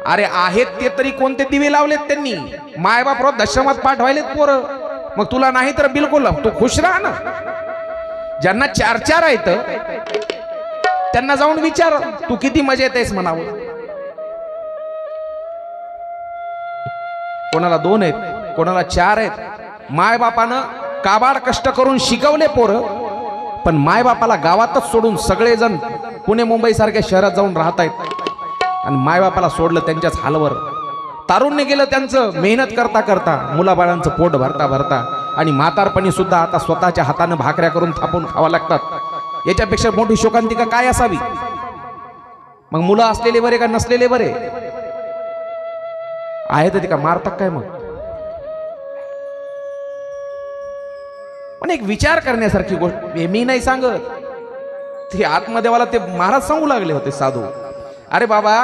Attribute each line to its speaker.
Speaker 1: अरे आहेत ते तरी कोणते दिवे लावलेत त्यांनी? मायबाप रोज दशमात पाठवायलेत पोरं. मग तुला नाही तर बिलकुल तू खुश राहा ना. ज्यांना 4-4 आहेत त्यांना जाऊन विचार तू किती मजेत आहेस म्हणावं. कोणाला 2 आहेत, कोणाला 4 आहेत. मायबापानं काबाड कष्ट करून शिकवले पोरं, पण मायबापाला गावातच सोडून सगळेजण पुणे मुंबई सारख्या शहरात जाऊन राहत आहेत. आणि मायबापाला सोडलं त्यांच्याच हालवर. तारुण्य गेलं त्यांचं मेहनत करता करता, मुलाबाळांचं पोट भरता भरता. आणि म्हातारपणी सुद्धा आता स्वतःच्या हातानं भाकऱ्या करून थापून खावा लागतात. याच्यापेक्षा मोठी शोकांतिका काय असावी? मग मुलं असलेले बरे का नसलेले बरे? आहे तर ते का मारतात काय? मग पण एक विचार करण्यासारखी गोष्ट. मी नाही सांगत, ते आत्मदेवाला ते महाराज सांगू लागले होते साधू. अरे बाबा,